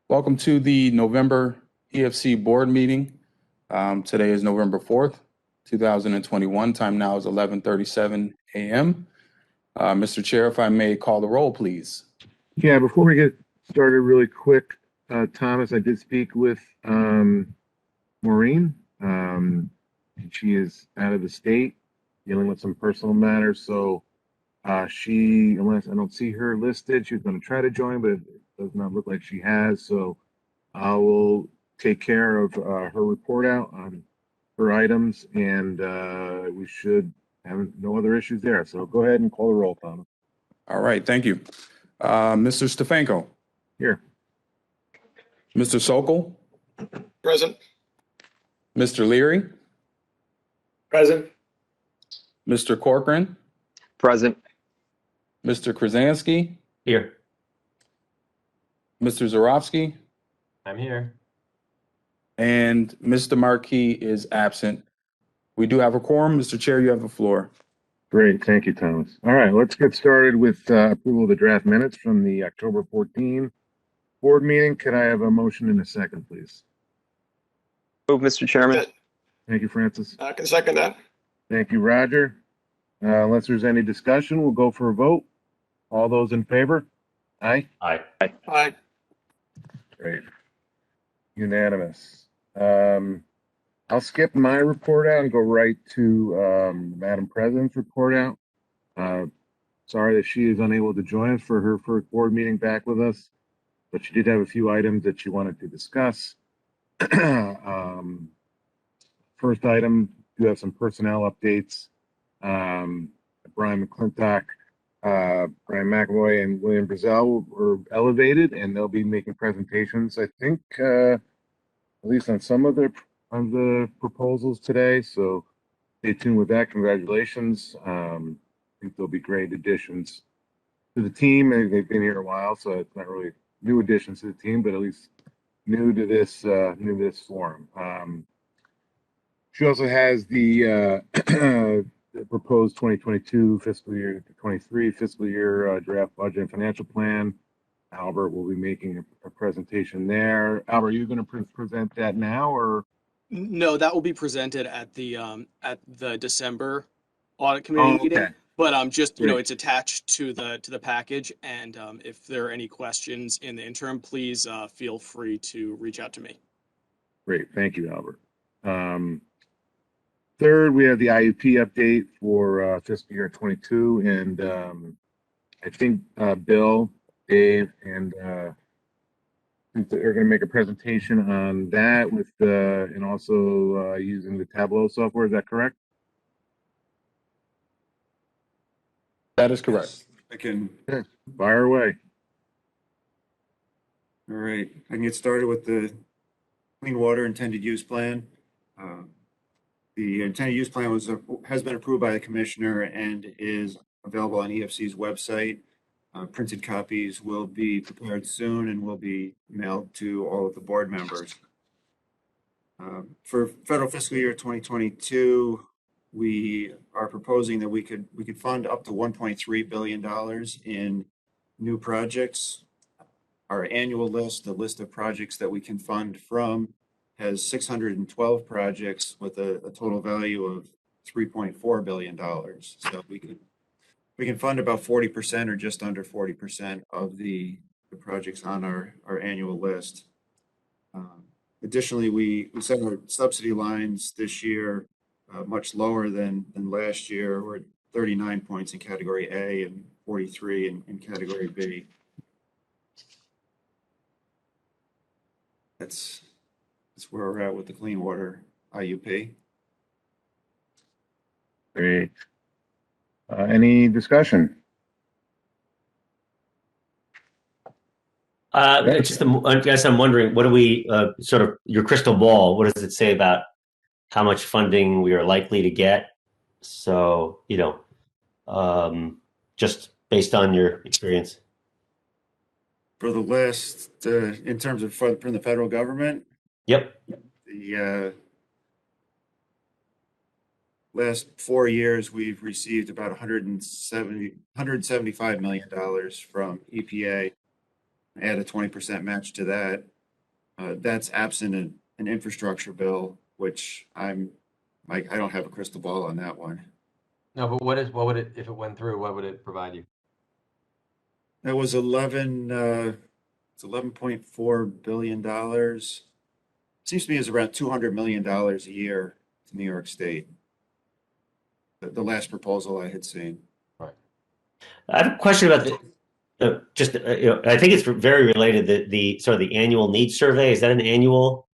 Welcome to the November EFC board meeting. Today is November 4th, 2021. Time now is 11:37 a.m. Mr. Chair, if I may call the roll, please. Yeah, before we get started really quick, Thomas, I did speak with Maureen. She is out of the state dealing with some personal matters. So unless I don't see her listed, she's going to try to join, but it does not look like she has. So I will take care of her report out on her items, and we should have no other issues there. So go ahead and call the roll, Thomas. All right, thank you. Mr. Stefanko. Here. Mr. Sokol. Present. Mr. Leary. Present. Mr. Corcoran. Present. Mr. Krasansky. Here. Mr. Zarofsky. I'm here. And Mr. Marquis is absent. We do have a quorum. Mr. Chair, you have the floor. Great, thank you, Thomas. All right, let's get started with approval of the draft minutes from the October 14 board meeting. Could I have a motion in a second, please? Move, Mr. Chairman. Thank you, Francis. I can second that. Thank you, Roger. Unless there's any discussion, we'll go for a vote. All those in favor? Aye? Aye. Aye. Great. Unanimous. I'll skip my report out and go right to Madam President's report out. Sorry that she is unable to join us for her first board meeting back with us, but she did have a few items that she wanted to discuss. First item, do have some personnel updates. Brian McClintock, Brian McAvoy, and William Brazell were elevated, and they'll be making presentations, I think, at least on some of the proposals today. So stay tuned with that. Congratulations. I think they'll be great additions to the team. They've been here a while, so it's not really new additions to the team, but at least new to this forum. She also has the proposed 2022 fiscal year 23 fiscal year draft budget and financial plan. Albert will be making a presentation there. Albert, are you going to present that now, or? No, that will be presented at the December audit committee meeting. Okay. But just Great. it's attached to the package, and if there are any questions in the interim, please feel free to reach out to me. Great, thank you, Albert. Third, we have the IUP update for fiscal year 22, and I think Bill, Dave, and they're going to make a presentation on that with and also using the Tableau software. Is that correct? That is correct. I can. Fire away. All right, I can get started with the clean water intended use plan. The intended use plan has been approved by the commissioner and is available on EFC's website. Printed copies will be prepared soon and will be mailed to all of the board members. For federal fiscal year 2022, we are proposing that we could fund up to $1.3 billion in new projects. Our annual list, the list of projects that we can fund from, has 612 projects with a total value of $3.4 billion. So we can fund about 40% or just under 40% of the projects on our annual list. Additionally, we set our subsidy lines this year much lower than last year. We're at 39 points in category A and 43 in category B. That's where we're at with the clean water IUP. Great. Any discussion? I guess I'm wondering, what do we sort of your crystal ball? What does it say about how much funding we are likely to get? So, just based on your experience. For the last, in terms of from the federal government. Yep. The last 4 years, we've received about $175 million from EPA. Add a 20% match to that. That's absent an infrastructure bill, which I don't have a crystal ball on that one. No, but what would it, if it went through, what would it provide you? That was it's $11.4 billion. Seems to me it's around $200 million a year to New York State. The last proposal I had seen. Right. I have a question about I think it's very related that the sort of the annual needs survey. Is that an annual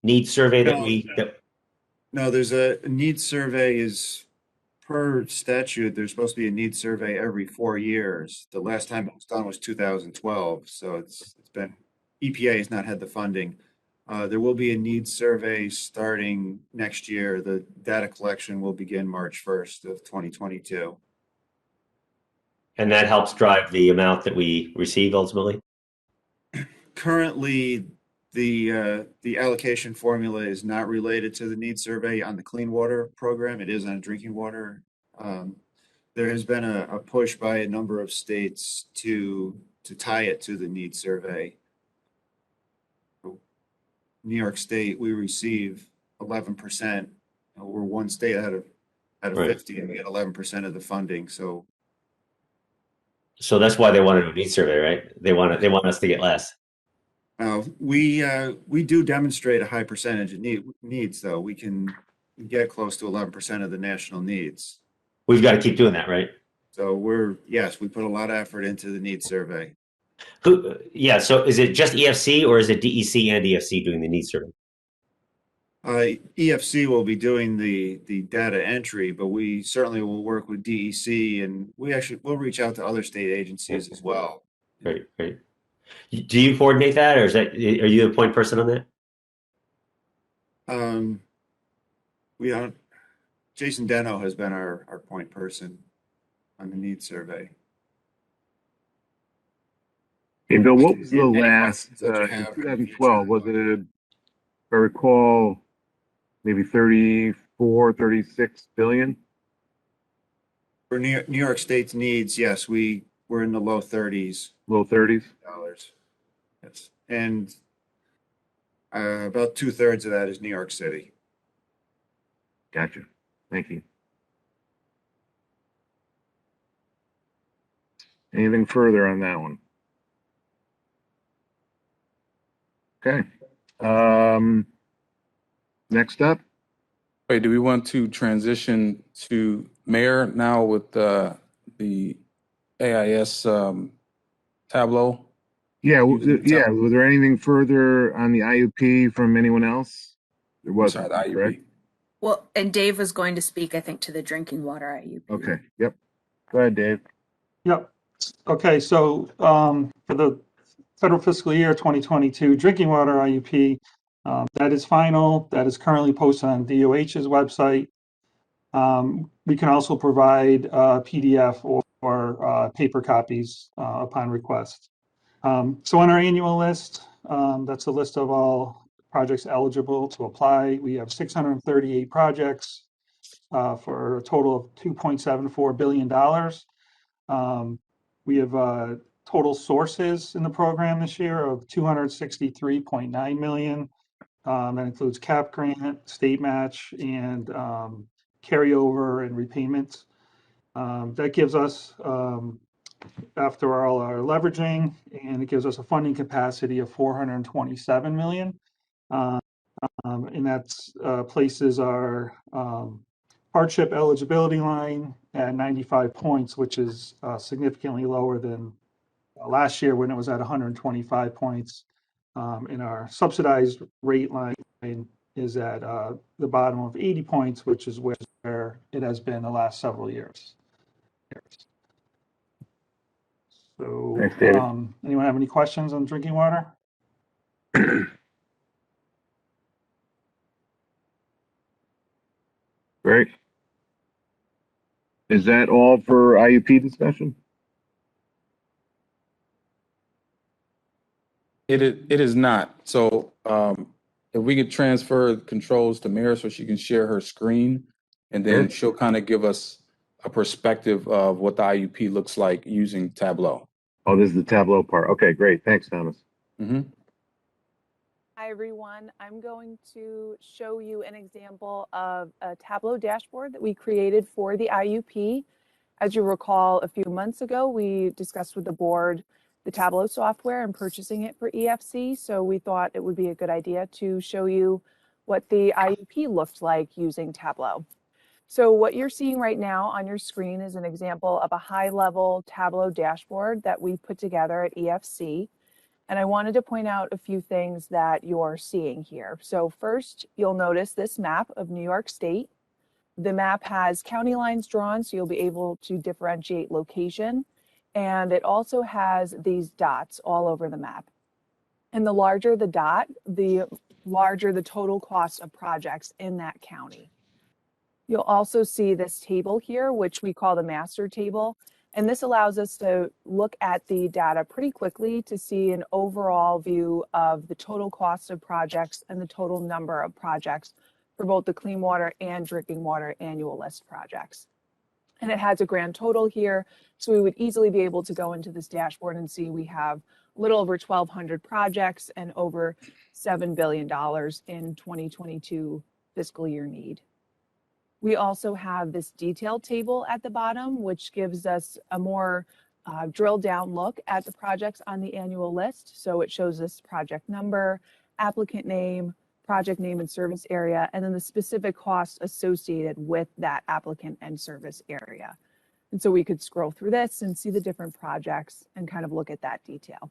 needs survey No, there's a needs survey is per statute. There's supposed to be a needs survey every 4 years. The last time it was done was 2012. So it's been, EPA has not had the funding. There will be a needs survey starting next year. The data collection will begin March 1st of 2022. and that helps drive the amount that we receive ultimately? Currently, the allocation formula is not related to the needs survey on the clean water program. It is on drinking water. There has been a push by a number of states to tie it to the needs survey. New York State, we receive 11%. We're one state out of Right. 50, and we get 11% of the funding. So that's why they want to do a needs survey, right? They want us to get less. we do demonstrate a high percentage of needs, though. We can get close to 11% of the national needs. We've got to keep doing that, right? So we put a lot of effort into the needs survey. So is it just EFC or is it DEC and EFC doing the needs survey? EFC will be doing the data entry, but we certainly will work with DEC, and we'll reach out to other state agencies as well. Right. Do you coordinate that, or are you the point person on that? Jason Deno has been our point person on the needs survey. Hey, Bill, what was the Any last, questions that you in have? 2012, was it, if I recall, maybe 34, 36 billion? For New York State's needs, yes, we're in the low 30s. Low 30s? Dollars. Yes. And about 2/3 of that is New York City. Gotcha. Thank you. Anything further on that one? Okay. Next up, Wait, do we want to transition to mayor now with the AIS Tableau? yeah, was there anything further on the IUP from anyone else? There wasn't, Sorry, the IUP. correct? Well, and Dave was going to speak, I think, to the drinking water IUP. Okay, yep. Go ahead, Dave. Yep. Okay, so for the federal fiscal year 2022 drinking water IUP, that is final. That is currently posted on DOH's website. We can also provide PDF or paper copies upon request. So on our annual list, that's a list of all projects eligible to apply. We have 638 projects for a total of $2.74 billion. We have total sources in the program this year of $263.9 million. That includes cap grant, state match, and carryover and repayments. That gives us, after all our leveraging, and it gives us a funding capacity of $427 million. And that's places our hardship eligibility line at 95 points, which is significantly lower than last year when it was at 125 points. And our subsidized rate line is at the bottom of 80 points, which is where it has been the last several years. So, Thanks, David. anyone have any questions on drinking water? Great. Is that all for IUP discussion? It is not. So if we could transfer controls to Mary so she can share her screen, and then she'll kind of give us a perspective of what the IUP looks like using Tableau. Oh, this is the Tableau part. Okay, great. Thanks, Thomas. Mm-hmm. Hi, everyone. I'm going to show you an example of a Tableau dashboard that we created for the IUP. As you recall, a few months ago, we discussed with the board the Tableau software and purchasing it for EFC. So we thought it would be a good idea to show you what the IUP looked like using Tableau. So what you're seeing right now on your screen is an example of a high-level Tableau dashboard that we put together at EFC. And I wanted to point out a few things that you're seeing here. So first, you'll notice this map of New York State. The map has county lines drawn, so you'll be able to differentiate location. And it also has these dots all over the map. And the larger the dot, the larger the total cost of projects in that county. You'll also see this table here, which we call the master table. And this allows us to look at the data pretty quickly to see an overall view of the total cost of projects and the total number of projects for both the clean water and drinking water annual list projects. And it has a grand total here. So we would easily be able to go into this dashboard and see we have a little over 1,200 projects and over $7 billion in 2022 fiscal year need. We also have this detailed table at the bottom, which gives us a more drilled down look at the projects on the annual list. So it shows us project number, applicant name, project name and service area, and then the specific costs associated with that applicant and service area. And so we could scroll through this and see the different projects and kind of look at that detail.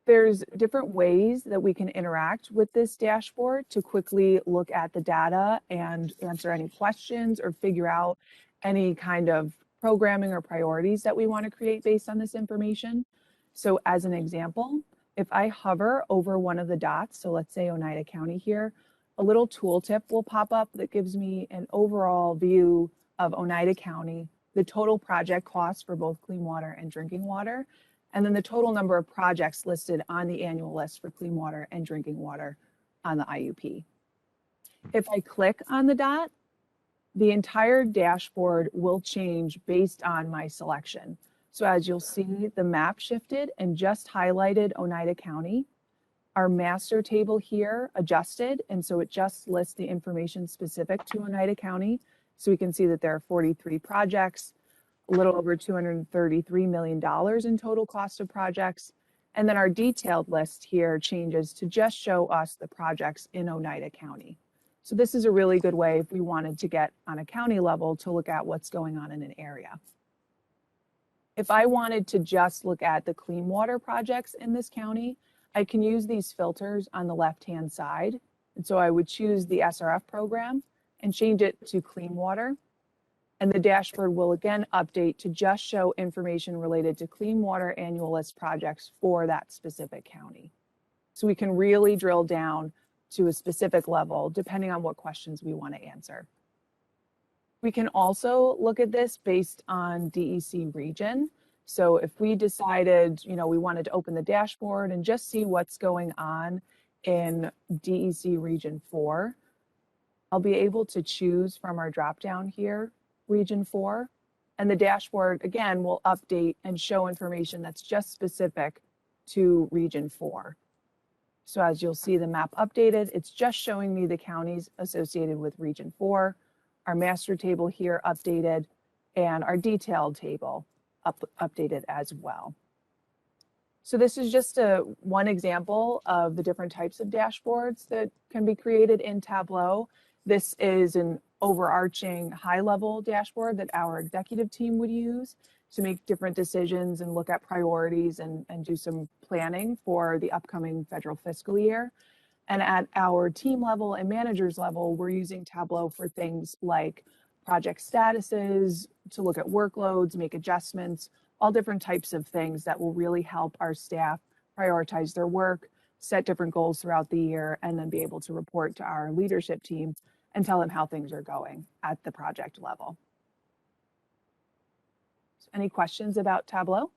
There's different ways that we can interact with this dashboard to quickly look at the data and answer any questions or figure out any kind of programming or priorities that we want to create based on this information. So as an example, if I hover over one of the dots, so let's say Oneida County here, a little tooltip will pop up that gives me an overall view of Oneida County, the total project cost for both clean water and drinking water, and then the total number of projects listed on the annual list for clean water and drinking water on the IUP. If I click on the dot, the entire dashboard will change based on my selection. So as you'll see, the map shifted and just highlighted Oneida County. Our master table here adjusted, and so it just lists the information specific to Oneida County. So we can see that there are 43 projects, a little over $233 million in total cost of projects. And then our detailed list here changes to just show us the projects in Oneida County. So this is a really good way if we wanted to get on a county level to look at what's going on in an area. If I wanted to just look at the clean water projects in this county, I can use these filters on the left-hand side. And so I would choose the SRF program and change it to clean water. And the dashboard will again update to just show information related to clean water annual list projects for that specific county. So we can really drill down to a specific level depending on what questions we want to answer. We can also look at this based on DEC region. So if we decided, we wanted to open the dashboard and just see what's going on in DEC region 4, I'll be able to choose from our drop down here, region 4, and the dashboard again will update and show information that's just specific to region 4. So as you'll see the map updated, it's just showing me the counties associated with region 4, our master table here updated, and our detailed table updated as well. So this is just one example of the different types of dashboards that can be created in Tableau. This is an overarching high-level dashboard that our executive team would use to make different decisions and look at priorities and do some planning for the upcoming federal fiscal year. And at our team level and managers level, we're using Tableau for things like project statuses, to look at workloads, make adjustments, all different types of things that will really help our staff prioritize their work, set different goals throughout the year, and then be able to report to our leadership team and tell them how things are going at the project level. So any questions about Tableau?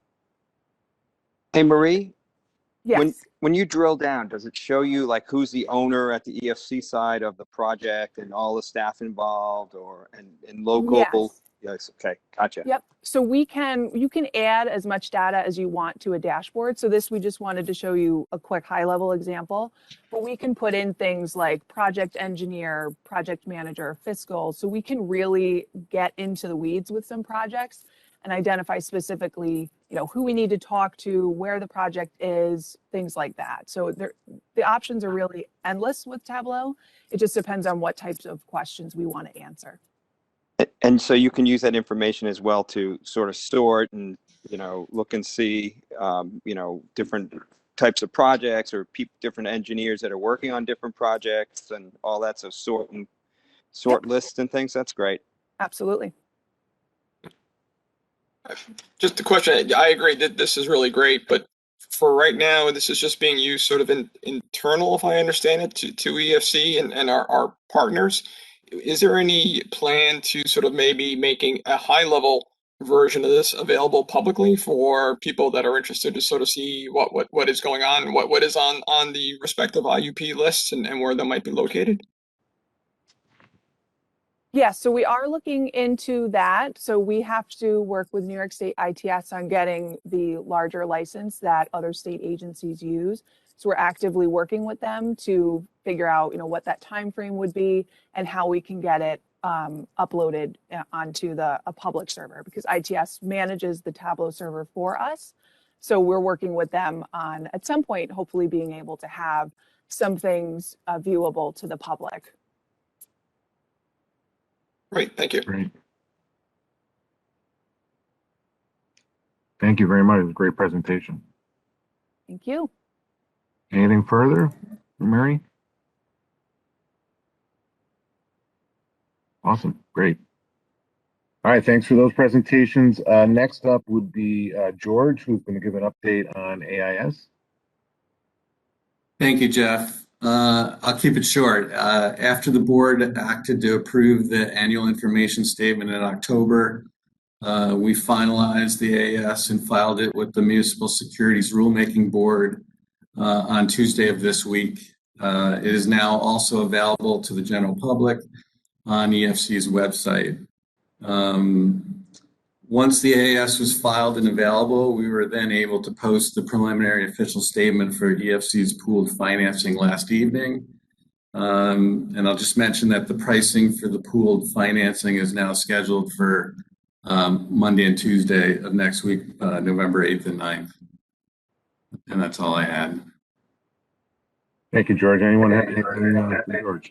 Hey, Marie, Yes. when you drill down, does it show you like who's the owner at the EFC side of the project and all the staff involved and local? Yes. Yes. Okay. Gotcha. Yep. So you can add as much data as you want to a dashboard. So we just wanted to show you a quick high level example, but we can put in things like project engineer, project manager, fiscal. So we can really get into the weeds with some projects and identify specifically, who we need to talk to, where the project is, things like that. So the options are really endless with Tableau. It just depends on what types of questions we want to answer. And so you can use that information as well to sort of sort and, look and see, different types of projects or different engineers that are working on different projects and all that. So sort Yep. lists and things. That's great. Absolutely. Just a question. I agree that this is really great, but for right now, this is just being used sort of internal, if I understand it, to EFC and our partners. Is there any plan to sort of maybe making a high level version of this available publicly for people that are interested to sort of see what is going on, what is on the respective IUP lists and where they might be located? Yeah, so we are looking into that. So we have to work with New York State ITS on getting the larger license that other state agencies use. So we're actively working with them to figure out, what that time frame would be and how we can get it uploaded onto a public server, because ITS manages the Tableau server for us. So we're working with them on, at some point, hopefully being able to have some things viewable to the public. Great, thank you. Great. Thank you very much. It was a great presentation. Thank you. Anything further, Mary? Awesome. Great. All right. Thanks for those presentations. Next up would be George, who's going to give an update on AIS. Thank you, Jeff. I'll keep it short. After the board acted to approve the annual information statement in October, we finalized the AIS and filed it with the Municipal Securities Rulemaking Board on Tuesday of this week. It is now also available to the general public on EFC's website. Once the AIS was filed and available, we were then able to post the preliminary official statement for EFC's pooled financing last evening. And I'll just mention that the pricing for the pooled financing is now scheduled for Monday and Tuesday of next week, November 8th and 9th. And that's all I had. Thank you, George. Anyone have anything for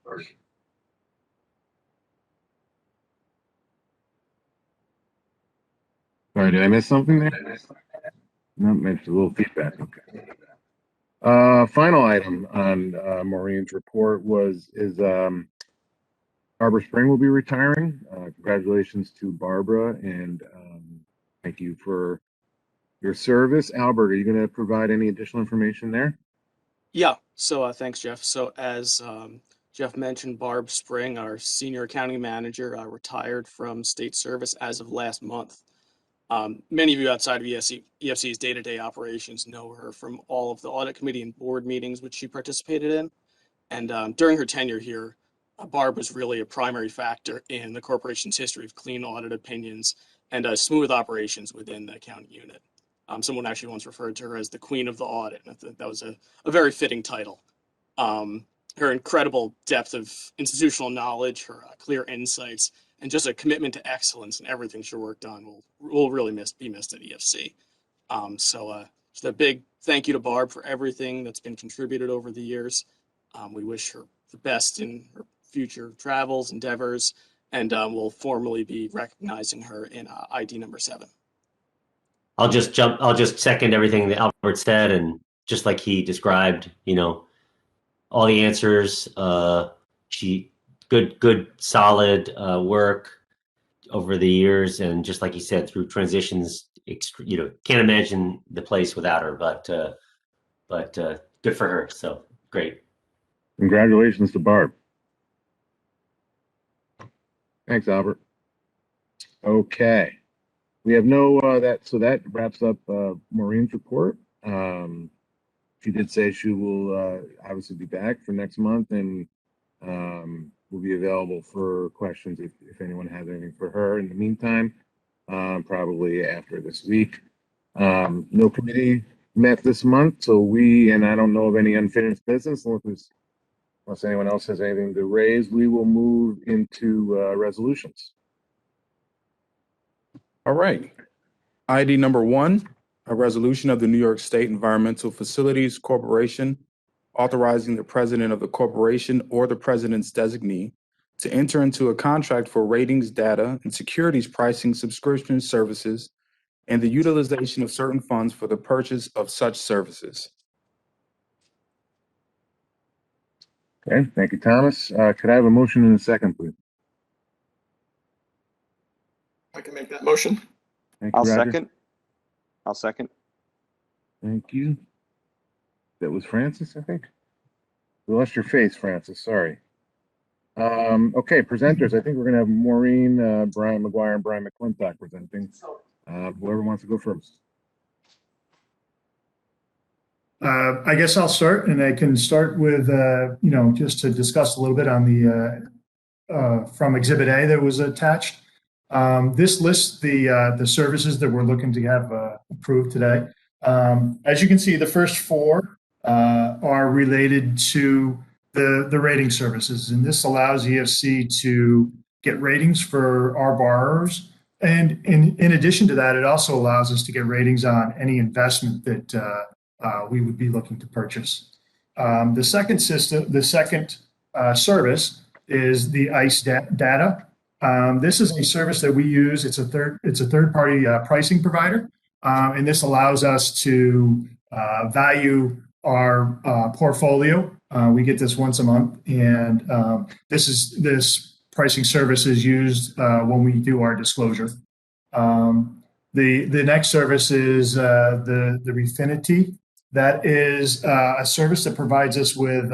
George? Sorry, did I miss something there? No, maybe a little feedback. Okay. Final item on Maureen's report is Barbara Spring will be retiring. Congratulations to Barbara, and thank you for your service. Albert, are you going to provide any additional information there? Yeah, so thanks, Jeff. So as Jeff mentioned, Barb Spring, our senior accounting manager, retired from state service as of last month. Many of you outside of EFC's day-to-day operations know her from all of the audit committee and board meetings which she participated in. And during her tenure here, Barb was really a primary factor in the corporation's history of clean audit opinions and smooth operations within the accounting unit. Someone actually once referred to her as the queen of the audit, and I think that was a very fitting title. Her incredible depth of institutional knowledge, her clear insights, and just a commitment to excellence in everything she worked on will really be missed at EFC. So just a big thank you to Barb for everything that's been contributed over the years. We wish her the best in her future travels, endeavors, and we'll formally be recognizing her in ID number 7. I'll just second everything that Albert said, and just like he described, all the answers. She good, solid work over the years, and just like he said, through transitions, can't imagine the place without her. But good for her. So great. Congratulations to Barb. Thanks, Albert. Okay, we have so that wraps up Maureen's report. She did say she will obviously be back for next month, and will be available for questions if anyone has anything for her. In the meantime, probably after this week. No committee met this month, so and I don't know of any unfinished business unless anyone else has anything to raise, we will move into resolutions. All right. ID number 1, a resolution of the New York State Environmental Facilities Corporation authorizing the president of the corporation or the president's designee to enter into a contract for ratings, data, and securities pricing subscription services and the utilization of certain funds for the purchase of such services. Okay, thank you, Thomas. Could I have a motion and a second, please? I can make that motion. Thank you, I'll Roger. second. I'll second. Thank you. That was Francis, I think. You lost your face, Francis. Sorry. Okay, presenters. I think we're going to have Maureen, Brian McGuire, and Brian McClintock presenting. Whoever wants to go first. I guess I'll start, and I can start with, just to discuss a little bit on the from Exhibit A that was attached. This lists the services that we're looking to have approved today. As you can see, the first 4 are related to the rating services, and this allows EFC to get ratings for our borrowers. And in addition to that, it also allows us to get ratings on any investment that we would be looking to purchase. The second service is the ICE data. This is a service that we use. It's a third-party pricing provider, and this allows us to value our portfolio. We get this once a month, and this pricing service is used when we do our disclosure. The next service is the Refinity. That is a service that provides us with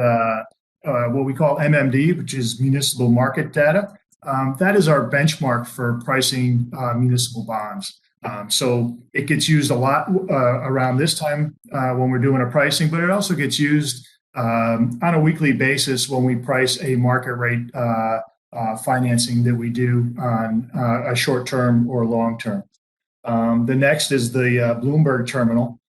what we call MMD, which is municipal market data. That is our benchmark for pricing municipal bonds. So it gets used a lot around this time when we're doing a pricing, but it also gets used on a weekly basis when we price a market rate financing that we do on a short term or long term. The next is the Bloomberg terminal.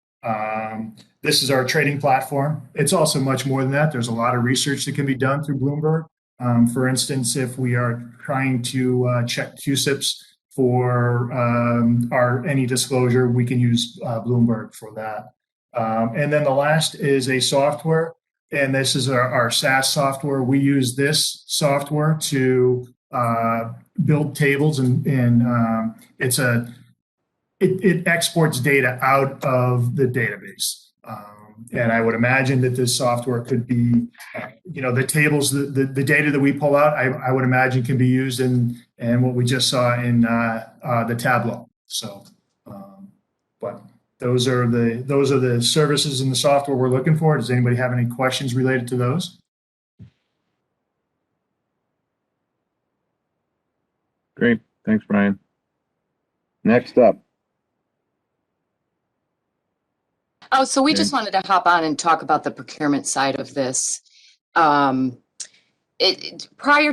This is our trading platform. It's also much more than that. There's a lot of research that can be done through Bloomberg. For instance, if we are trying to check QSIPs for any disclosure, we can use Bloomberg for that. And then the last is a software, and this is our Sas software. We use this software to build tables, and it exports data out of the database. And I would imagine that this software could be, the tables, the data that we pull out, I would imagine can be used in what we just saw in the Tableau. So, but those are the services and the software we're looking for. Does anybody have any questions related to those? Great. Thanks, Brian. Next up. Oh, so we just wanted to hop on and talk about the procurement side of this. Prior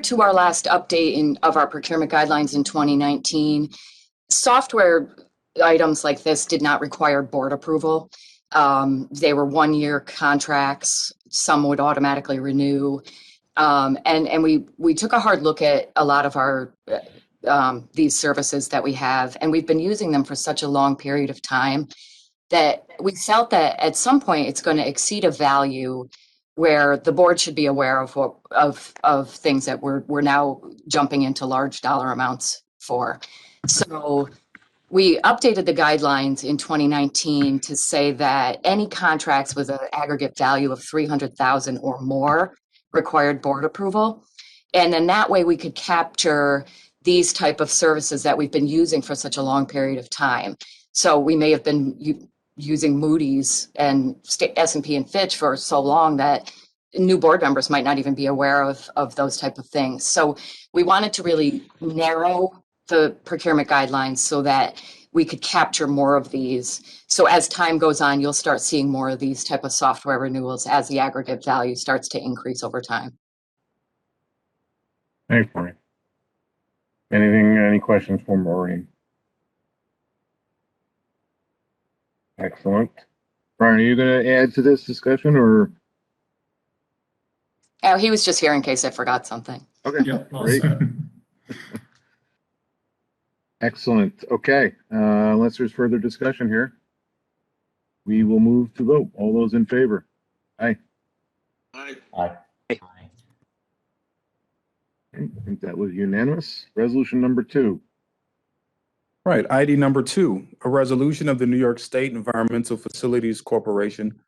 to our last update of our procurement guidelines in 2019, software items like this did not require board approval. They were 1-year contracts. Some would automatically renew. And we took a hard look at a lot of our these services that we have, and we've been using them for such a long period of time that we felt that at some point it's going to exceed a value where the board should be aware of things that we're now jumping into large dollar amounts for. So we updated the guidelines in 2019 to say that any contracts with an aggregate value of $300,000 or more required board approval. And then that way we could capture these type of services that we've been using for such a long period of time. So we may have been using Moody's and S&P and Fitch for so long that new board members might not even be aware of those type of things. So we wanted to really narrow the procurement guidelines so that we could capture more of these. So as time goes on, you'll start seeing more of these type of software renewals as the aggregate value starts to increase over time. Thanks, Brian. Any questions for Maureen? Excellent. Brian, are you going to add to this discussion or? Oh, he was just here in case I forgot something. Okay, great. Excellent. Okay, unless there's further discussion here, we will move to vote. All those in favor? Aye. Aye. Aye. Okay, I think that was unanimous. Resolution number 2. Right, ID number 2, a resolution of the New York State Environmental Facilities Corporation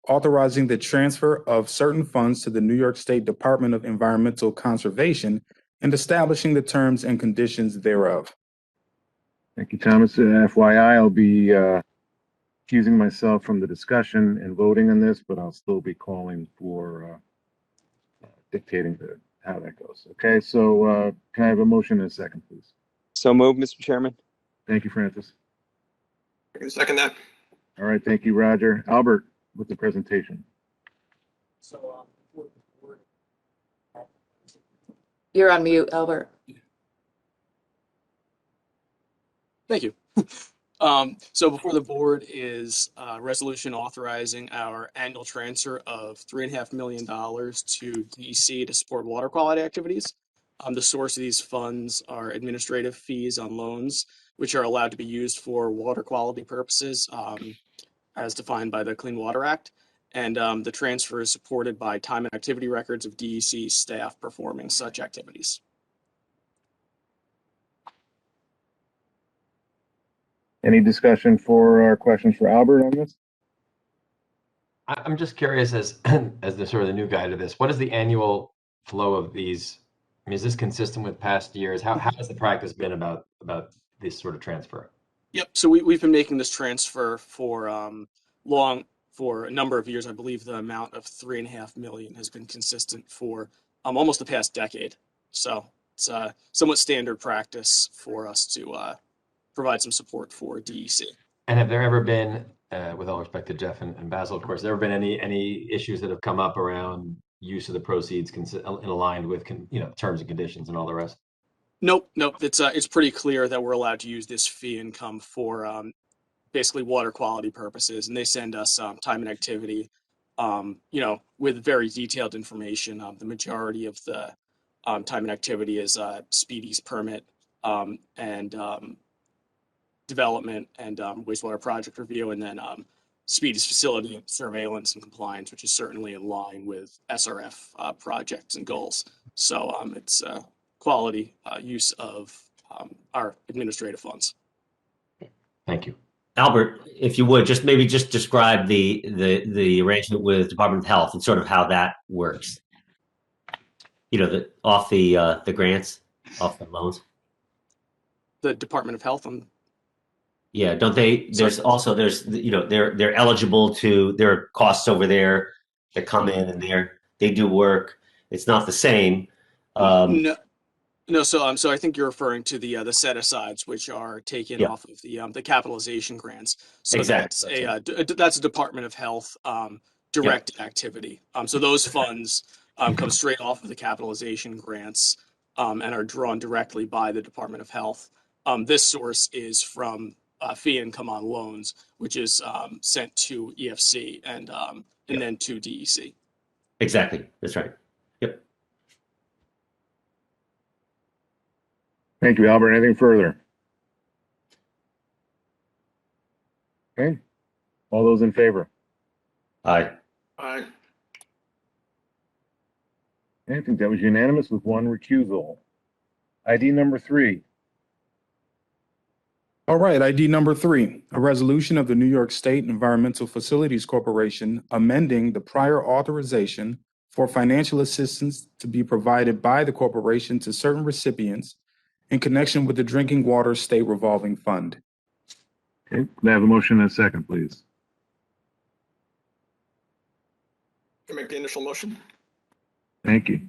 authorizing the transfer of certain funds to the New York State Department of Environmental Conservation and establishing the terms and conditions thereof. Thank you, Thomas. FYI, I'll be excusing myself from the discussion and voting on this, but I'll still be calling for dictating how that goes. Okay, so can I have a motion in a second, please? So move, Mr. Chairman. Thank you, Francis. I can second that. All right, thank you, Roger. Albert, with the presentation. You're on mute, Albert. Thank you. So before the board is a resolution authorizing our annual transfer of $3.5 million to DEC to support water quality activities. The source of these funds are administrative fees on loans, which are allowed to be used for water quality purposes, as defined by the Clean Water Act. And the transfer is supported by time and activity records of DEC staff performing such activities. Any discussion or questions for Albert on this? I'm just curious as as the sort of the new guy to this, what is the annual flow of these? I mean, is this consistent with past years? How has the practice been about this sort of transfer? Yep. So we've been making this transfer for for a number of years. I believe the amount of $3.5 million has been consistent for almost the past decade. So it's somewhat standard practice for us to provide some support for DEC. And have there ever been, with all respect to Jeff and Basil, of course, there ever been any issues that have come up around use of the proceeds aligned with terms and conditions and all the rest? Nope. It's pretty clear that we're allowed to use this fee income for basically water quality purposes, and they send us time and activity, with very detailed information. The majority of the time and activity is Speedy's permit and development and wastewater project review, and then Speedy's facility surveillance and compliance, which is certainly in line with SRF projects and goals. So it's quality use of our administrative funds. Thank you. Albert, if you would, just describe the arrangement with Department of Health and sort of how that works. Off the grants, off the loans. The Department of Health. Yeah, don't they? There's they're eligible to. There are costs over there that come in, and they do work. It's not the same. No. So I think you're referring to the set asides, which are taken off of the capitalization grants. So exactly. That's a Department of Health direct activity. So those funds come straight off of the capitalization grants and are drawn directly by the Department of Health. This source is from fee income on loans, which is sent to EFC and then to DEC. Exactly. That's right. Yep. Thank you, Albert. Anything further? Okay. All those in favor? Aye. Aye. I think that was unanimous with one recusal. ID number 3. All right, ID number 3, a resolution of the New York State Environmental Facilities Corporation amending the prior authorization for financial assistance to be provided by the corporation to certain recipients in connection with the Drinking Water State Revolving Fund. Okay, can I have a motion and a second, please? Can I make the initial motion? Thank you.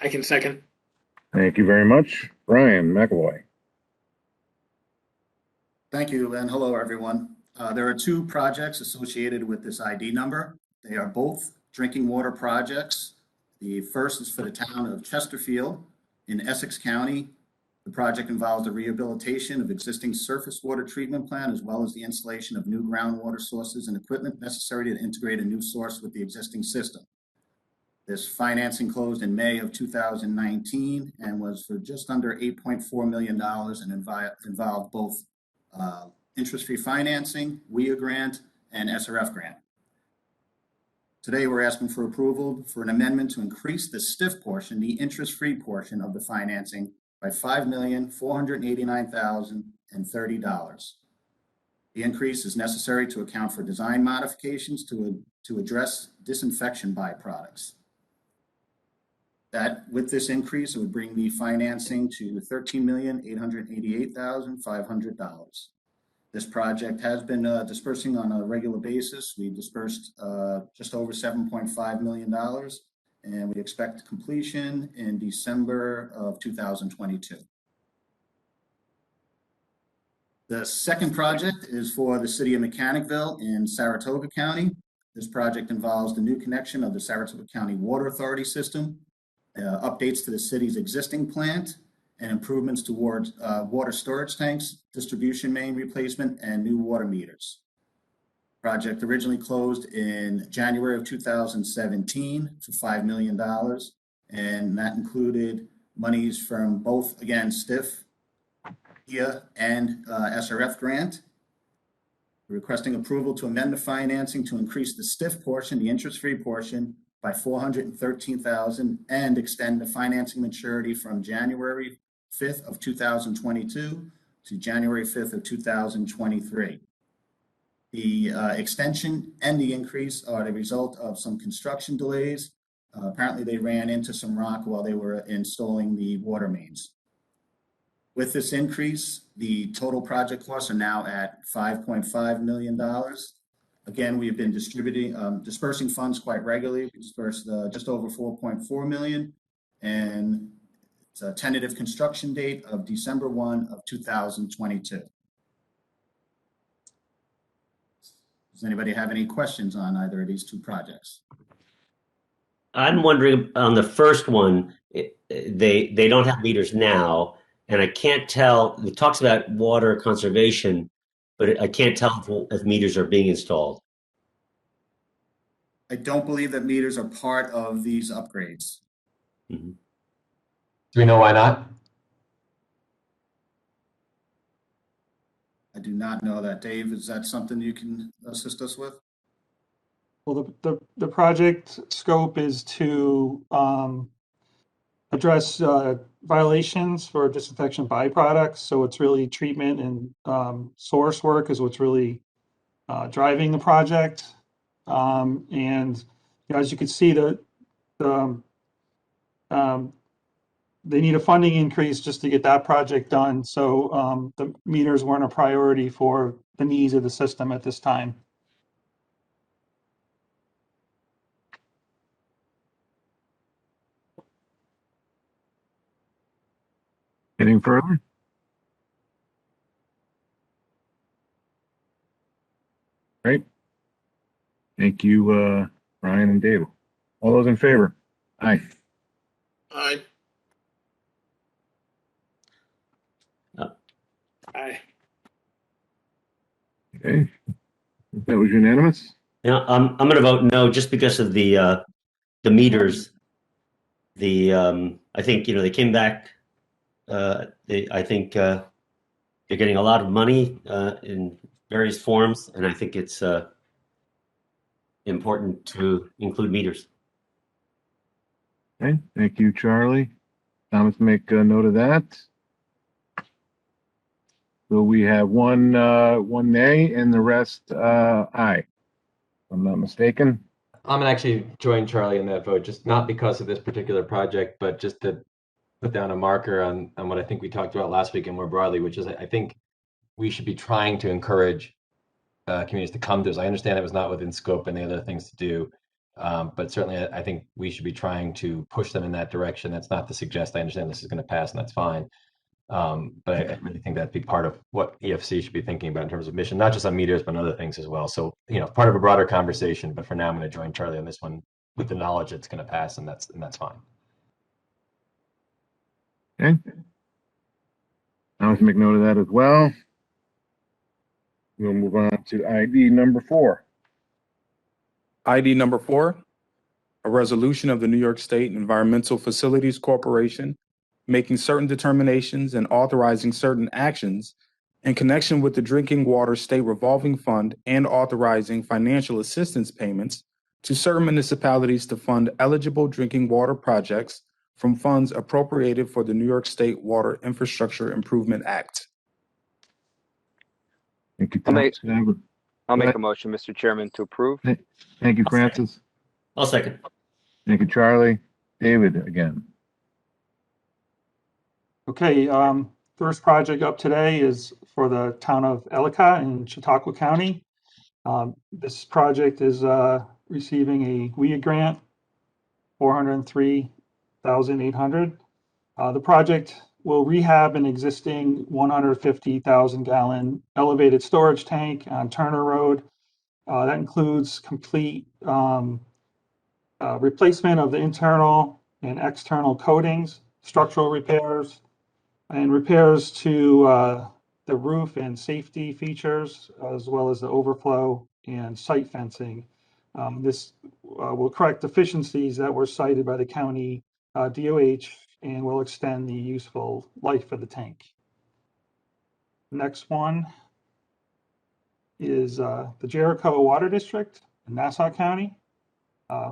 I can second. Thank you very much. Brian McAvoy. Thank you, and hello, everyone. There are 2 projects associated with this ID number. They are both drinking water projects. The first is for the town of Chesterfield in Essex County. The project involves the rehabilitation of existing surface water treatment plant, as well as the installation of new groundwater sources and equipment necessary to integrate a new source with the existing system. This financing closed in May of 2019 and was for just under $8.4 million and involved both interest-free financing, WIA grant, and SRF grant. Today, we're asking for approval for an amendment to increase the STIF portion, the interest-free portion of the financing, by $5,489,030. The increase is necessary to account for design modifications to address disinfection byproducts. That with this increase, it would bring the financing to $13,888,500. This project has been dispersing on a regular basis. We dispersed just over $7.5 million, and we expect completion in December of 2022. The second project is for the city of Mechanicville in Saratoga County. This project involves the new connection of the Saratoga County Water Authority system, updates to the city's existing plant, and improvements towards water storage tanks, distribution main replacement, and new water meters. Project originally closed in January of 2017 for $5 million, and that included monies from both, again, STIF, WIA, and SRF grant. We're requesting approval to amend the financing to increase the STIF portion, the interest-free portion, by $413,000 and extend the financing maturity from January 5th of 2022 to January 5th of 2023. The extension and the increase are the result of some construction delays. Apparently they ran into some rock while they were installing the water mains. With this increase, the total project costs are now at $5.5 million. Again, we have been dispersing funds quite regularly. We dispersed just over $4.4 million, and it's a tentative construction date of December 1 of 2022. Does anybody have any questions on either of these two projects? I'm wondering on the first one, they don't have meters now, and I can't tell. It talks about water conservation, but I can't tell if meters are being installed. I don't believe that meters are part of these upgrades. Do we know why not? I do not know that. Dave, is that something you can assist us with? Well, the project scope is to address violations for disinfection byproducts. So it's really treatment and source work is what's really driving the project. And you know, as you can see, they need a funding increase just to get that project done. So the meters weren't a priority for the needs of the system at this time. Anything further? Great. Thank you, Brian and Dave. All those in favor? Aye. Aye. Aye. Okay. That was unanimous. Yeah, I'm going to vote no just because of the meters. I think they came back. I think they're getting a lot of money in various forms, and I think it's important to include meters. Okay. Thank you, Charlie. Thomas, make a note of that. So we have one nay and the rest aye. If I'm not mistaken. I'm gonna actually join Charlie in that vote, just not because of this particular project, but just to put down a marker on what I think we talked about last week and more broadly, which is I think we should be trying to encourage communities to come to us. I understand it was not within scope and the other things to do, but certainly I think we should be trying to push them in that direction. That's not to suggest I understand this is going to pass and that's fine. But I really think that'd be part of what EFC should be thinking about in terms of mission, not just on meters, but on other things as well. So, part of a broader conversation, but for now I'm going to join Charlie on this one. with the knowledge it's going to pass, and that's fine. Okay. I want to make note of that as well. We'll move on to ID number 4. ID number 4, a resolution of the New York State Environmental Facilities Corporation making certain determinations and authorizing certain actions in connection with the Drinking Water State Revolving Fund and authorizing financial assistance payments to certain municipalities to fund eligible drinking water projects from funds appropriated for the New York State Water Infrastructure Improvement Act. Thank you, I'll make- Thomas. I'll make ahead. a motion, Mr. Chairman, to approve. Thank you, Francis. I'll second. Thank you, Charlie. David, again. Okay, first project up today is for the town of Ellicott in Chautauqua County. This project is receiving a WIA grant, $403,800. The project will rehab an existing 150,000 gallon elevated storage tank on Turner Road. That includes complete replacement of the internal and external coatings, structural repairs, and repairs to the roof and safety features, as well as the overflow and site fencing. This will correct deficiencies that were cited by the county DOH and will extend the useful life of the tank. Next one is the Jericho Water District in Nassau County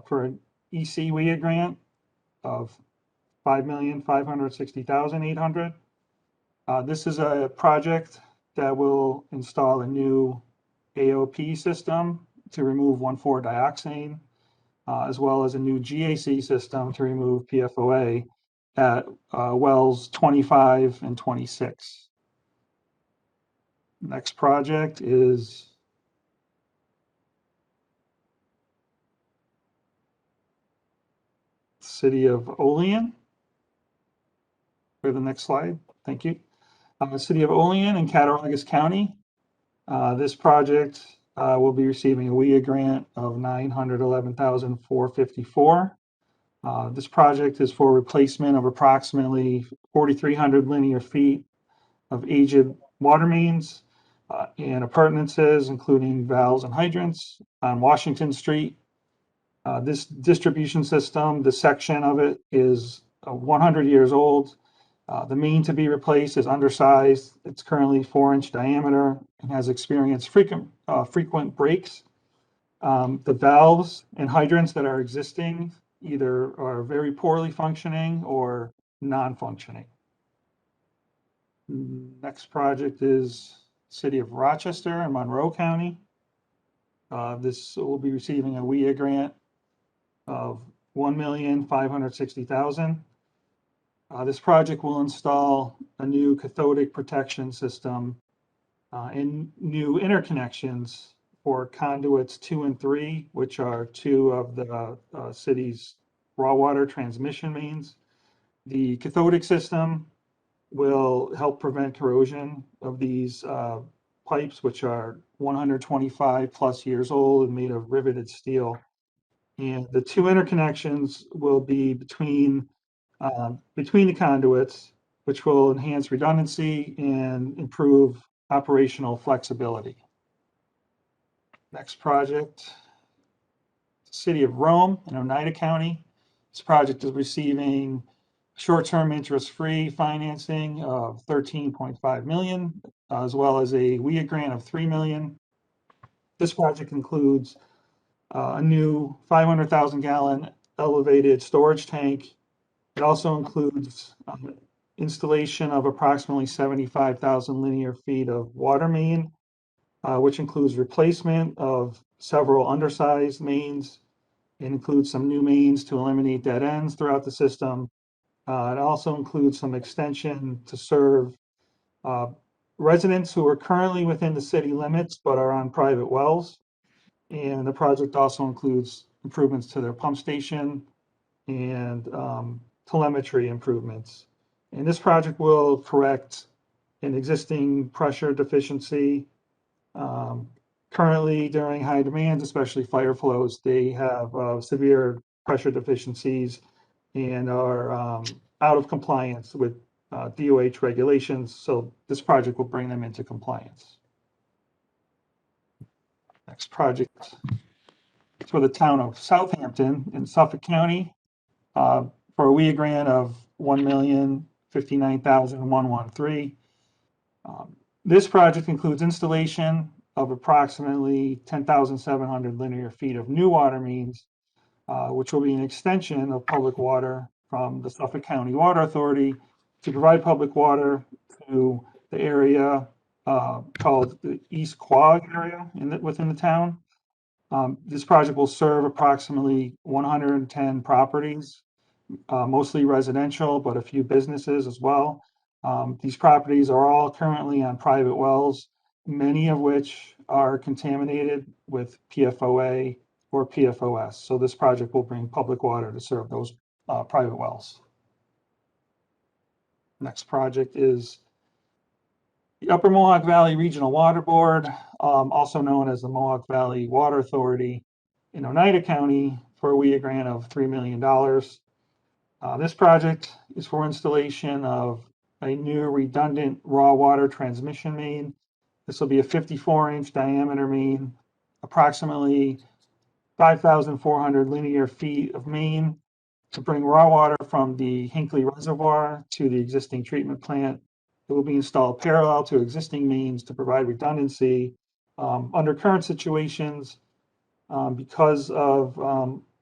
for an EC WIA grant of $5,560,800. This is a project that will install a new AOP system to remove 1,4-dioxane, as well as a new GAC system to remove PFOA at wells 25 and 26. Next project is City of Olean. For the next slide, thank you. The City of Olean in Cattaraugus County. This project will be receiving a WIA grant of $911,454. This project is for replacement of approximately 4,300 linear feet of aged water mains and appurtenances, including valves and hydrants on Washington Street. This distribution system, the section of it is 100 years old. The main to be replaced is undersized. It's currently 4-inch diameter and has experienced frequent breaks. The valves and hydrants that are existing either are very poorly functioning or non-functioning. Next project is City of Rochester in Monroe County. This will be receiving a WIA grant of $1,560,000. This project will install a new cathodic protection system and new interconnections for conduits 2 and 3, which are 2 of the city's raw water transmission mains. The cathodic system will help prevent corrosion of these pipes, which are 125 plus years old and made of riveted steel. And the 2 interconnections will be between the conduits, which will enhance redundancy and improve operational flexibility. Next project, City of Rome in Oneida County. This project is receiving short-term interest-free financing of $13.5 million, as well as a WIA grant of $3 million. This project includes a new 500,000 gallon elevated storage tank. It also includes installation of approximately 75,000 linear feet of water main, which includes replacement of several undersized mains. It includes some new mains to eliminate dead ends throughout the system. It also includes some extension to serve residents who are currently within the city limits but are on private wells. And the project also includes improvements to their pump station and telemetry improvements. And this project will correct an existing pressure deficiency. Currently, during high demands, especially fire flows, they have severe pressure deficiencies and are out of compliance with DOH regulations. So this project will bring them into compliance. Next project is for the town of Southampton in Suffolk County for a WIA grant of $1,059,113. This project includes installation of approximately 10,700 linear feet of new water mains, which will be an extension of public water from the Suffolk County Water Authority to provide public water to the area called the East Quogue area within the town. This project will serve approximately 110 properties, mostly residential, but a few businesses as well. These properties are all currently on private wells, many of which are contaminated with PFOA or PFOS. So this project will bring public water to serve those private wells. Next project is the Upper Mohawk Valley Regional Water Board, also known as the Mohawk Valley Water Authority in Oneida County, for a WIA grant of $3 million. This project is for installation of a new redundant raw water transmission main. This will be a 54-inch diameter main, approximately 5,400 linear feet of main to bring raw water from the Hinckley Reservoir to the existing treatment plant. It will be installed parallel to existing mains to provide redundancy. Under current situations, because of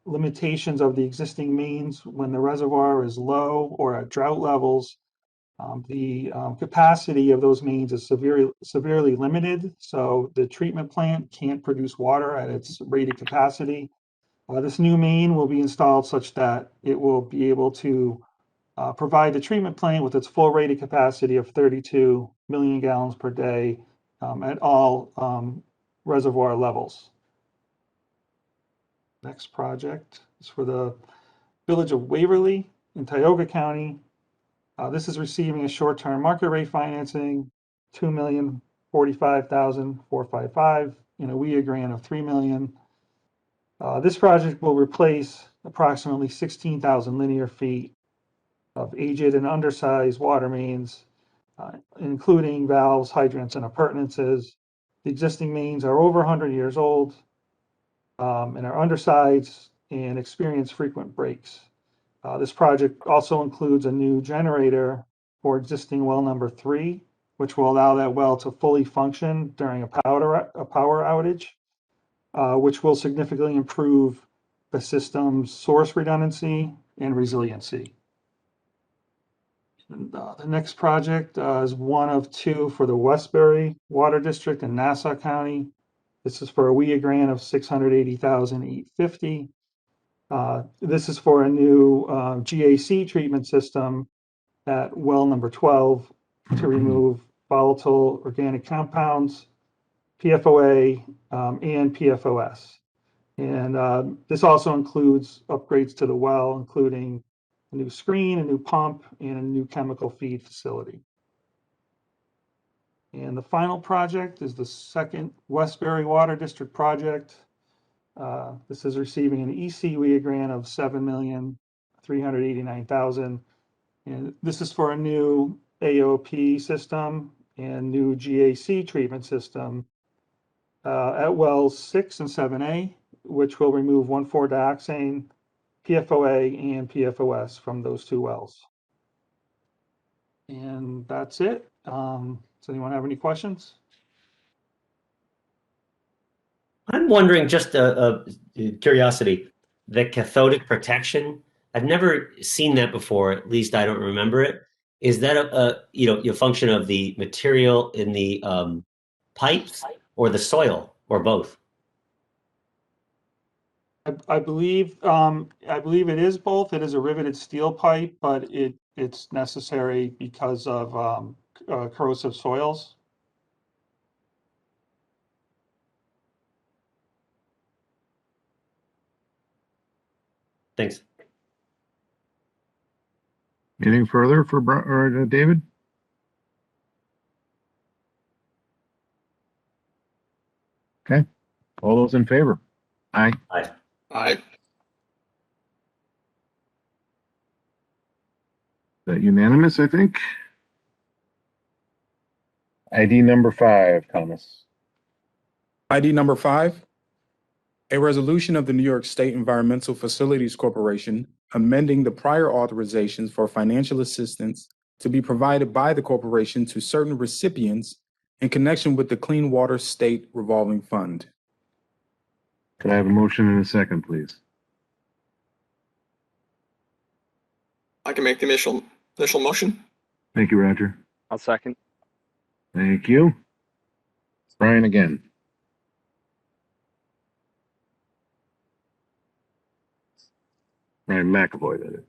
limitations of the existing mains, when the reservoir is low or at drought levels, the capacity of those mains is severely limited. So the treatment plant can't produce water at its rated capacity. This new main will be installed such that it will be able to provide the treatment plant with its full rated capacity of 32 million gallons per day at all reservoir levels. Next project is for the village of Waverly in Tioga County. This is receiving a short-term market rate financing, $2,045,455 in a WIA grant of $3 million. This project will replace approximately 16,000 linear feet of aged and undersized water mains, including valves, hydrants, and appurtenances. The existing mains are over 100 years old and are undersized and experience frequent breaks. This project also includes a new generator for existing well number 3, which will allow that well to fully function during a power outage, which will significantly improve the system's source redundancy and resiliency. And, the next project is one of 2 for the Westberry Water District in Nassau County. This is for a WIA grant of $680,850. This is for a new GAC treatment system at well number 12 to remove volatile organic compounds, PFOA, and PFOS. And this also includes upgrades to the well, including a new screen, a new pump, and a new chemical feed facility. And the final project is the second Westberry Water District project. This is receiving an EC WIA grant of $7,389,000. And this is for a new AOP system and new GAC treatment system at wells 6 and 7A, which will remove 1,4-dioxane, PFOA, and PFOS from those 2 wells. And that's it. Does anyone have any questions? I'm wondering, just a curiosity, the cathodic protection. I've never seen that before. At least I don't remember it. Is that a function of the material in the pipes or the soil or both? I believe it is both. It is a riveted steel pipe, but it's necessary because of corrosive soils. Thanks. Anything further for David? Okay. All those in favor? Aye. Aye. Aye. That unanimous, I think. ID number 5, Thomas. ID number 5, a resolution of the New York State Environmental Facilities Corporation amending the prior authorizations for financial assistance to be provided by the corporation to certain recipients in connection with the Clean Water State Revolving Fund. Could I have a motion and a second, please? I can make the initial motion. Thank you, Roger. I'll second. Thank you. Brian again. Brian McAvoy, that is.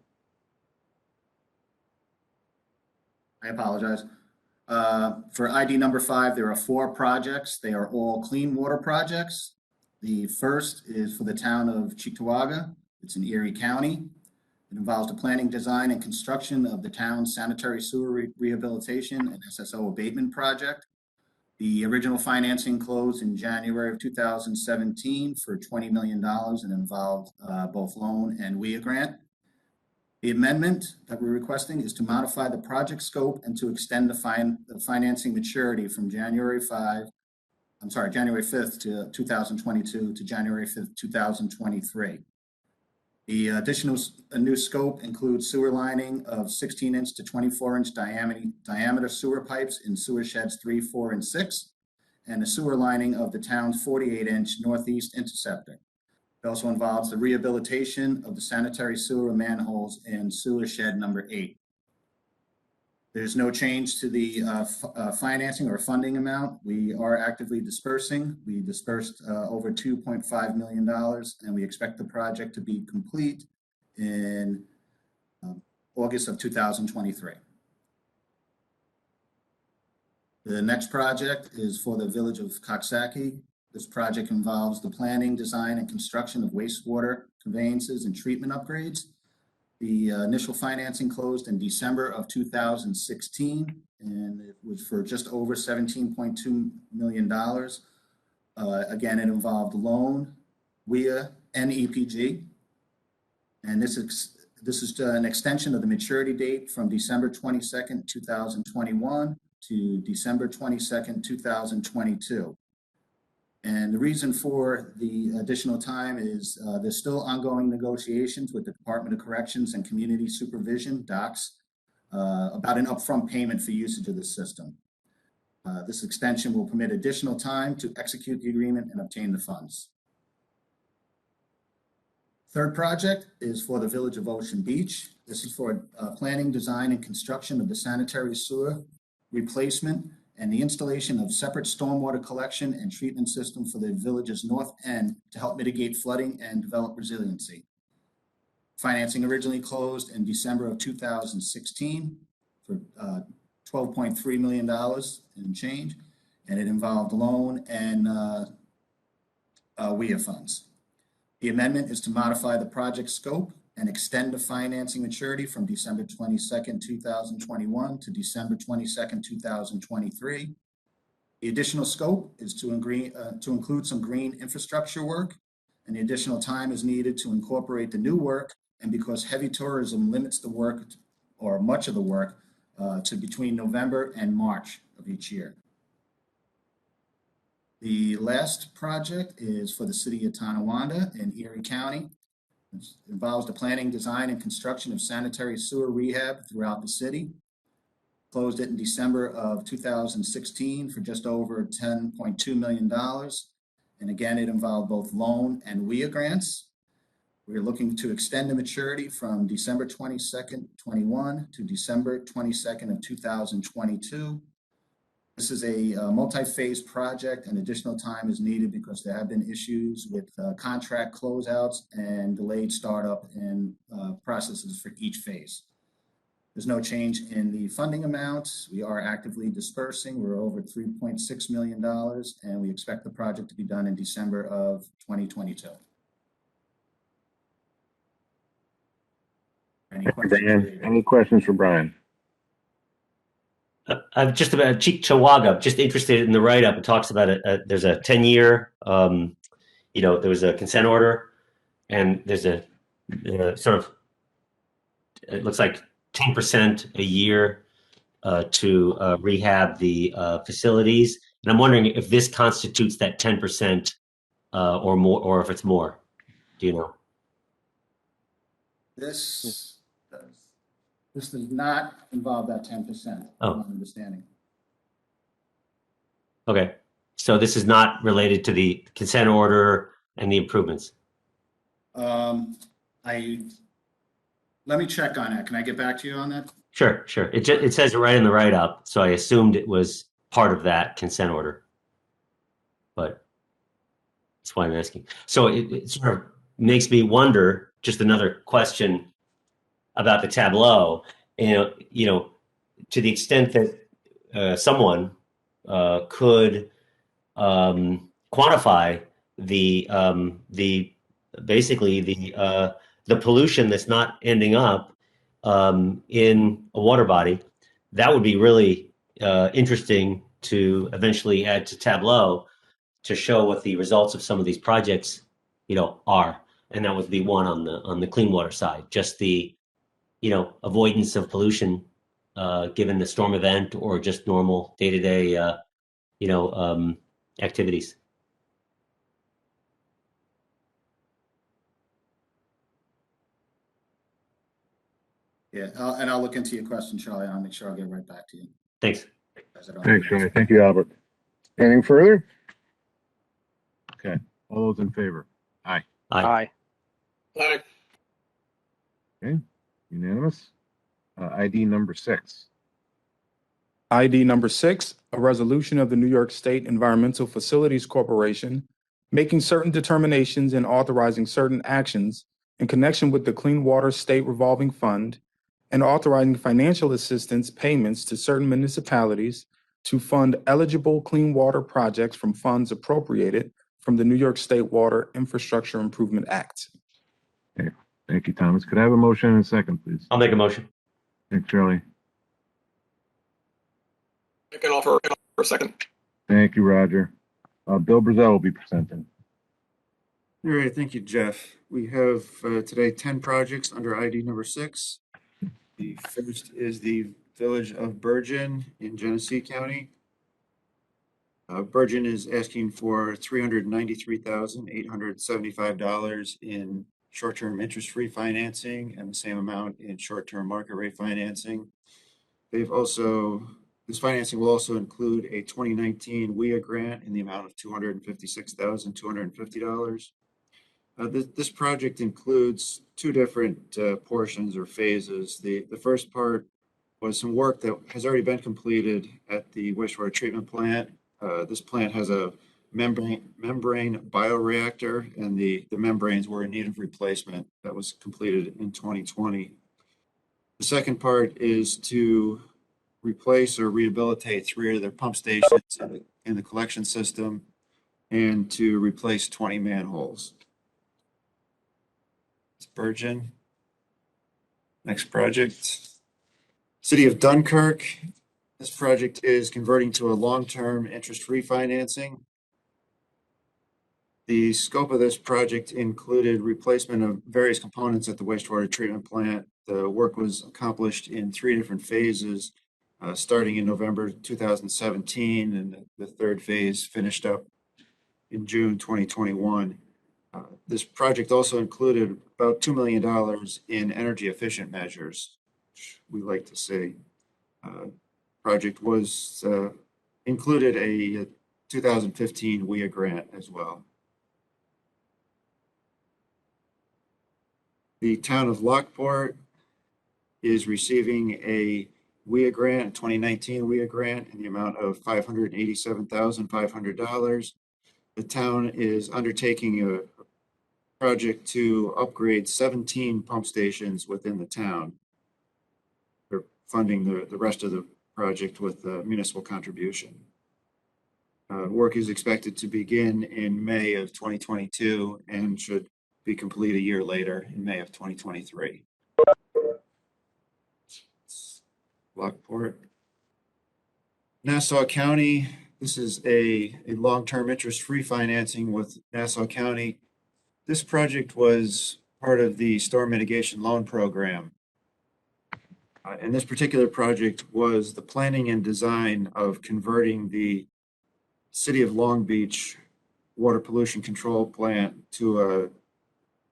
I apologize. For ID number 5, there are 4 projects. They are all clean water projects. The first is for the town of Chautauqua. It's in Erie County. It involves the planning, design, and construction of the town's sanitary sewer rehabilitation and SSO abatement project. The original financing closed in January of 2017 for $20 million and involved both loan and WIA grant. The amendment that we're requesting is to modify the project scope and to extend the financing maturity from January 5th to 2022 to January 5th, 2023. The new scope includes sewer lining of 16-inch to 24-inch diameter sewer pipes in sewer sheds 3, 4, and 6, and a sewer lining of the town's 48-inch northeast interceptor. It also involves the rehabilitation of the sanitary sewer manholes in sewer shed number 8. There's no change to the financing or funding amount. We are actively dispersing. We dispersed over $2.5 million, and we expect the project to be complete in August of 2023. The next project is for the village of Coxsack. This project involves the planning, design, and construction of wastewater conveyances and treatment upgrades. The initial financing closed in December of 2016, and it was for just over $17.2 million. Again, it involved loan, WIA, and EPG. And this is an extension of the maturity date from December 22nd, 2021 to December 22nd, 2022. And the reason for the additional time is there's still ongoing negotiations with the Department of Corrections and Community Supervision, DOCS, about an upfront payment for usage of the system. This extension will permit additional time to execute the agreement and obtain the funds. Third project is for the village of Ocean Beach. This is for planning, design, and construction of the sanitary sewer replacement and the installation of separate stormwater collection and treatment system for the village's north end to help mitigate flooding and develop resiliency. Financing originally closed in December of 2016 for $12.3 million in change, and it involved loan and WIA funds. The amendment is to modify the project scope and extend the financing maturity from December 22nd, 2021 to December 22nd, 2023. The additional scope is to include some green infrastructure work, and the additional time is needed to incorporate the new work, and because heavy tourism limits the work, or much of the work, to between November and March of each year. The last project is for the city of Tonawanda in Erie County. It involves the planning, design, and construction of sanitary sewer rehab throughout the city. Closed it in December of 2016 for just over $10.2 million. And again, it involved both loan and WIA grants. We're looking to extend the maturity from December 22nd, 21 to December 22nd of 2022. This is a multi-phase project, and additional time is needed because there have been issues with contract closeouts and delayed startup and processes for each phase. There's no change in the funding amount. We are actively dispersing. We're over $3.6 million, and we expect the project to be done in December of 2022. Any questions for Brian? I'm just about Chautauqua. Just interested in the write-up. It talks about there's a 10-year, there was a consent order, and there's a sort of, it looks like 10% a year to rehab the facilities. And I'm wondering if this constitutes that 10% or more, or if it's more. Do you know? This does not involve that 10%, Oh. my understanding. Okay. So this is not related to the consent order and the improvements. Let me check on that. Can I get back to you on that? Sure. It says it right in the write-up, so I assumed it was part of that consent order. But that's why I'm asking. So it sort of makes me wonder, just another question about the Tableau, you know, to the extent that someone could quantify the basically the pollution that's not ending up in a water body, that would be really interesting to eventually add to Tableau to show what the results of some of these projects, are. And that would be one on the clean water side, just the, avoidance of pollution given the storm event or just normal day-to-day, activities. Yeah, I'll look into your question, Charlie, and I'll make sure I'll get right back to you. Thanks. Thanks, Charlie. Thank you, Albert. Anything further? Okay. All those in favor? Aye. Aye. Aye. Okay. Unanimous. ID number 6. ID number 6, a resolution of the New York State Environmental Facilities Corporation making certain determinations and authorizing certain actions in connection with the Clean Water State Revolving Fund and authorizing financial assistance payments to certain municipalities to fund eligible clean water projects from funds appropriated from the New York State Water Infrastructure Improvement Act. Okay. Thank you, Thomas. Could I have a motion and a second, please? I'll make a motion. Thanks, Charlie. I can offer for a second. Thank you, Roger. Bill Brazel will be presenting. All right, thank you, Jeff. We have today 10 projects under ID number 6. The first is the Village of Bergen in Genesee County. Bergen is asking for $393,875 in short-term interest-free financing and the same amount in short-term market rate financing. This financing will also include a 2019 WIA grant in the amount of $256,250. This project includes 2 different portions or phases. The first part was some work that has already been completed at the wastewater treatment plant. This plant has a membrane bioreactor, and the membranes were in need of replacement. That was completed in 2020. The second part is to replace or rehabilitate 3 of their pump stations in the collection system and to replace 20 manholes. It's Bergen. Next project. City of Dunkirk. This project is converting to a long-term interest-free financing. The scope of this project included replacement of various components at the wastewater treatment plant. The work was accomplished in 3 different phases, starting in November 2017, and the 3rd phase finished up in June 2021. This project also included about $2 million in energy efficient measures, which we like to see. Project was included a 2015 WIA grant as well. The town of Lockport is receiving a WIA grant, 2019 WIA grant, in the amount of $587,500. The town is undertaking a project to upgrade 17 pump stations within the town. They're funding the rest of the project with municipal contribution. Work is expected to begin in May of 2022 and should be complete a year later in May of 2023. Lockport. Nassau County. This is a long-term interest-free financing with Nassau County. This project was part of the storm mitigation loan program. And this particular project was the planning and design of converting the City of Long Beach water pollution control plant to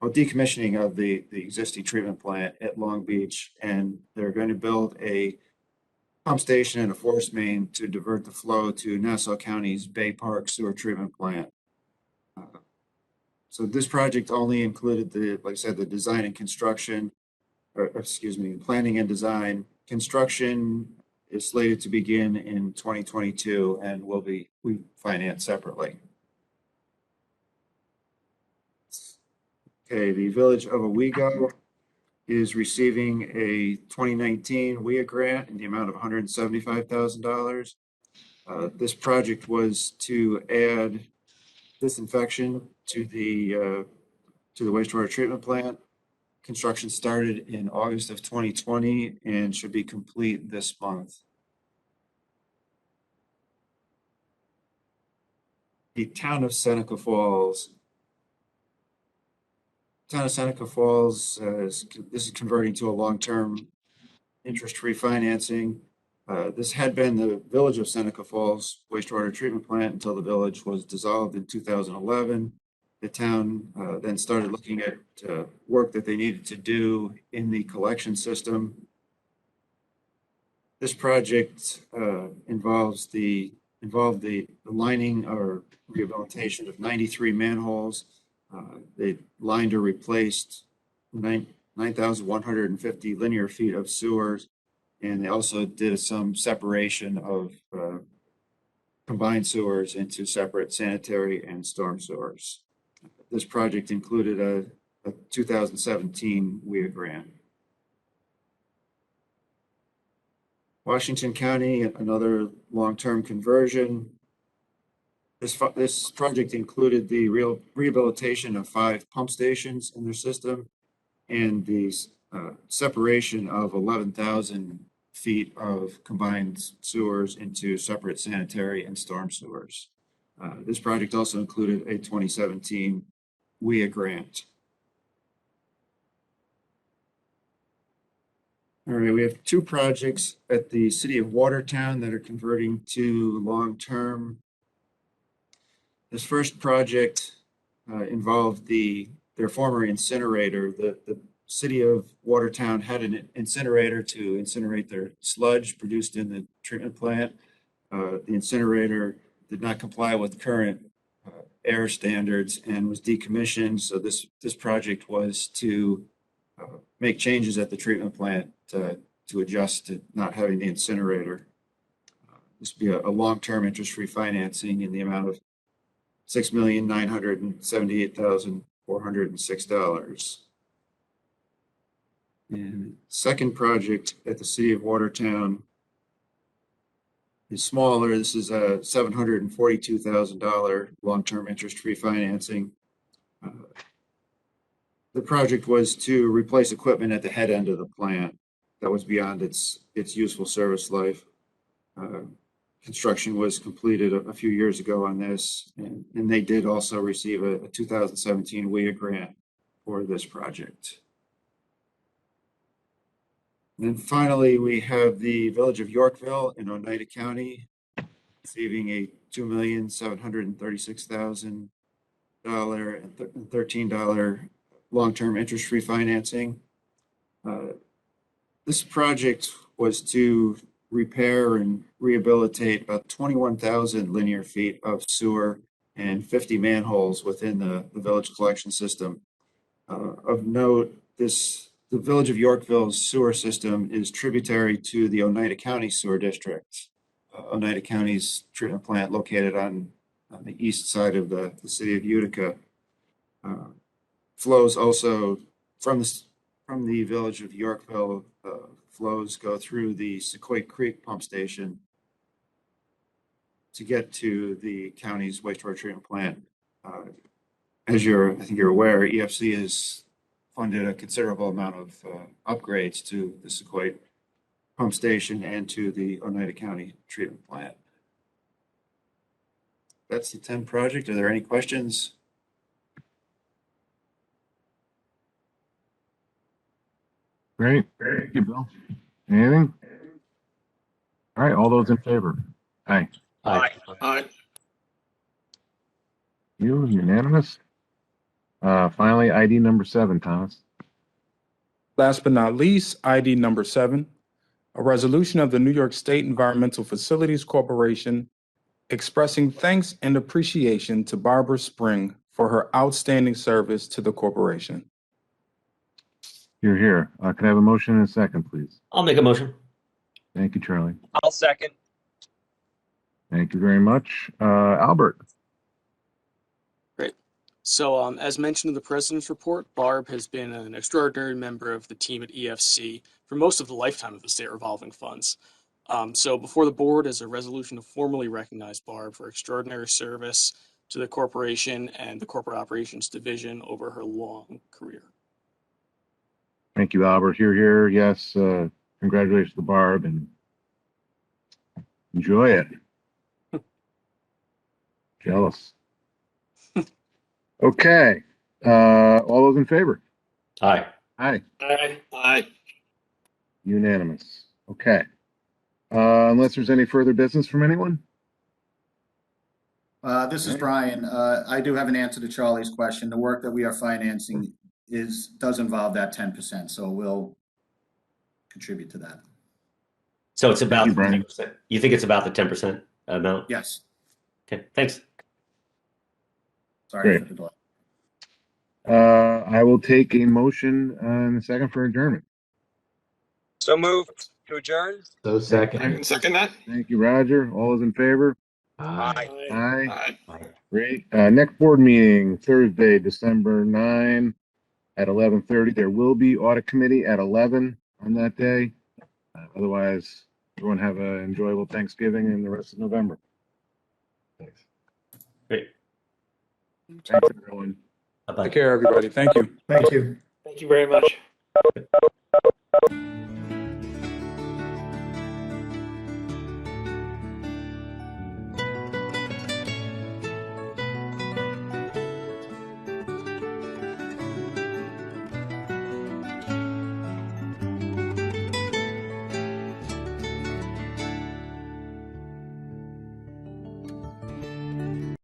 decommissioning of the existing treatment plant at Long Beach. And they're going to build a pump station and a force main to divert the flow to Nassau County's Bay Park sewer treatment plant. So this project only included like I said, the design and construction, planning and design. Construction is slated to begin in 2022 and we finance separately. Okay, the Village of Owego is receiving a 2019 WIA grant in the amount of $175,000. This project was to add disinfection to the wastewater treatment plant. Construction started in August of 2020 and should be complete this month. The town of Seneca Falls. Town of Seneca Falls, this is converting to a long-term interest-free financing. This had been the Village of Seneca Falls wastewater treatment plant until the village was dissolved in 2011. The town then started looking at work that they needed to do in the collection system. This project involved the lining or rehabilitation of 93 manholes. They lined or replaced 9,150 linear feet of sewers, and they also did some separation of combined sewers into separate sanitary and storm sewers. This project included a 2017 WIA grant. Washington County, another long-term conversion. This project included the rehabilitation of 5 pump stations in their system and the separation of 11,000 feet of combined sewers into separate sanitary and storm sewers. This project also included a 2017 WIA grant. All right, we have 2 projects at the City of Watertown that are converting to long-term. This first project involved their former incinerator. The City of Watertown had an incinerator to incinerate their sludge produced in the treatment plant. The incinerator did not comply with current air standards and was decommissioned. So this project was to make changes at the treatment plant to adjust to not having the incinerator. This would be a long-term interest-free financing in the amount of $6,978,406. And second project at the City of Watertown is smaller. This is a $742,000 long-term interest-free financing. The project was to replace equipment at the head end of the plant that was beyond its useful service life. Construction was completed a few years ago on this, and they did also receive a 2017 WIA grant for this project. And then finally, we have the Village of Yorkville in Oneida County receiving a $2,736,000 and $13 long-term interest-free financing. This project was to repair and rehabilitate about 21,000 linear feet of sewer and 50 manholes within the village collection system. Of note, the Village of Yorkville's sewer system is tributary to the Oneida County Sewer District. Oneida County's treatment plant located on the east side of the city of Utica. Flows also from the Village of Yorkville, flows go through the Sequoia Creek pump station to get to the county's wastewater treatment plant. As I think you're aware, EFC has funded a considerable amount of upgrades to the Sequoia pump station and to the Oneida County treatment plant. That's the 10 project. Are there any questions? Great. Thank you, Bill. Anything? All right, all those in favor? Aye. Aye. Aye. Unanimous. Finally, ID number 7, Thomas. Last but not least, ID number 7, a resolution of the New York State Environmental Facilities Corporation expressing thanks and appreciation to Barbara Spring for her outstanding service to the corporation. Here. Can I have a motion and a second, please? I'll make a motion. Thank you, Charlie. I'll second. Thank you very much. Albert. Great. So as mentioned in the president's report, Barb has been an extraordinary member of the team at EFC for most of the lifetime of the state revolving funds. So before the board is a resolution to formally recognize Barb for extraordinary service to the corporation and the corporate operations division over her long career. Thank you, Albert. Here. Yes. Congratulations to Barb and enjoy it. Jealous. Okay. All those in favor? Aye. Aye. Aye. Aye. Unanimous. Okay. Unless there's any further business from anyone? This is Brian. I do have an answer to Charlie's question. The work that we are financing does involve that 10%, so we'll contribute to that. So it's about you, the Brian. 10%. You think it's about the 10% amount? Yes. Okay, thanks. Sorry Great. for the delay. I will take a motion in a second for adjournment. So moved to adjourn? So I second. can second that. Thank you, Roger. All those in favor? Aye. Aye. Aye. Great. Next board meeting, Thursday, December 9 at 11:30. There will be audit committee at 11 on that day. Otherwise, everyone have an enjoyable Thanksgiving and the rest of November. Thanks. Great. Thanks, everyone. Bye-bye. Take care, everybody. Thank you. Thank you. Thank you very much.